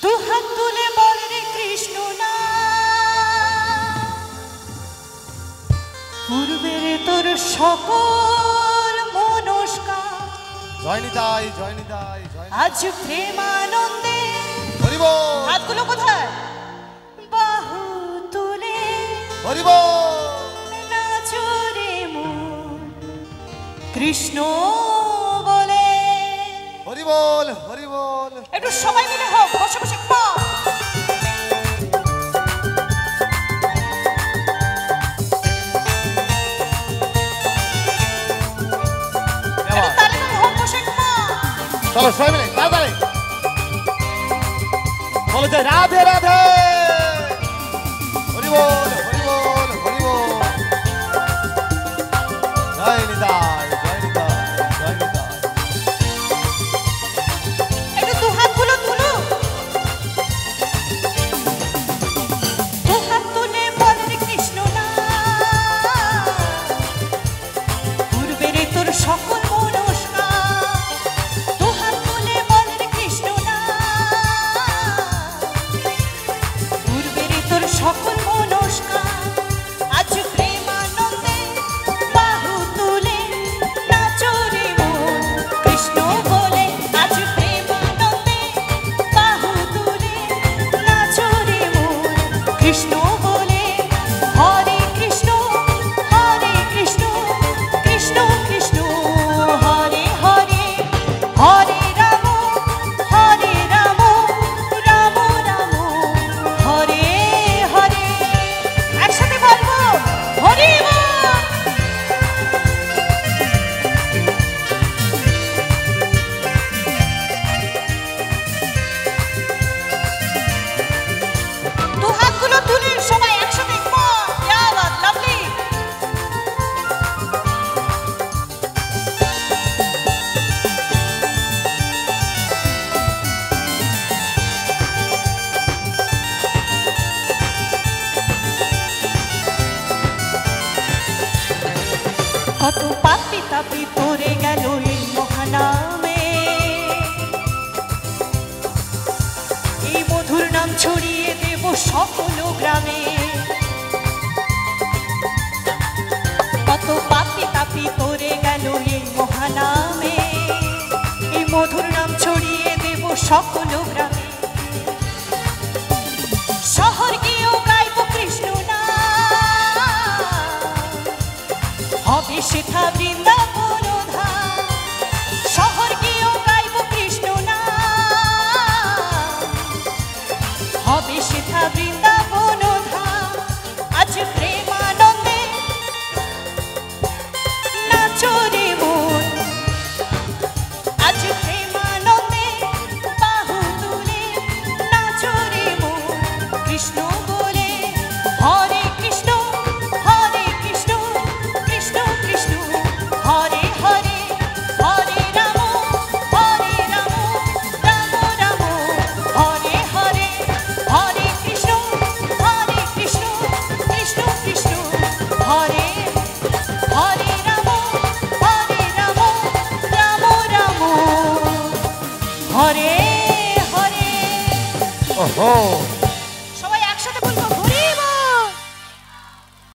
দুহাত তুলে বল রে কৃষ্ণ না পূর্বের তোর সকল মনস্কার জয় নিতাই জয় নিতাই আজ প্রেমানন্দে হরি বল হাতগুলো কোথায় বাহু তুলে হরি বল নাচো রে মন কৃষ্ণ বলে হরি বল হরি বল একটু সবাই মিলে হোক বসে বসে মা চলো সবাই মিলে তাড়াতাড়ি বলো জয় রাধে রাধে হরি বল হরি বল হরি বল জয় নিতাই জয় নিতাই জয় নিতাই একটু দু হাতগুলো তুলো দু হাত তুলে বল রে কৃষ্ণ না পূর্বের তোর সকল সকল মনস্কার আজ প্রেমানন্দে বাহু তুলে নাচো রে মন কৃষ্ণ বলে আজ প্রেমানন্দে বাহু তুলে নাচো রে মন কৃষ্ণ বলে হরে কৃষ্ণ কৃষ্ণ কৃষ্ণ হরে হরে হরে রাম রাম রাম হরে কত পাপি তাপি পড়ে গেল এই মহানামে এই মধুর নাম ছড়িয়ে দেব সকল গ্রামে কত পাপি তাপি পড়ে গেল এই মহানামে এই মধুর নাম ছড়িয়ে দেব সকল গ্রামে শহর গিয়েও গাইব কৃষ্ণ না হবে সেথা বৃন্দাবন ধাম শহর গিয়েও গাইব কৃষ্ণ না হবে সেথা বৃন্দাবন ধাম আজ প্রেমানন্দে নাচো রে মন আজ প্রেমানন্দে বাহু তুলে নাচো রে মন কৃষ্ণ বলে হরে কৃষ্ণ হরে হরে হরে রাম রাম হরে হরে হরে কৃষ্ণ কৃষ্ণ কৃষ্ণ হরে হরে রাম রাম রাম হরে হরে ওহো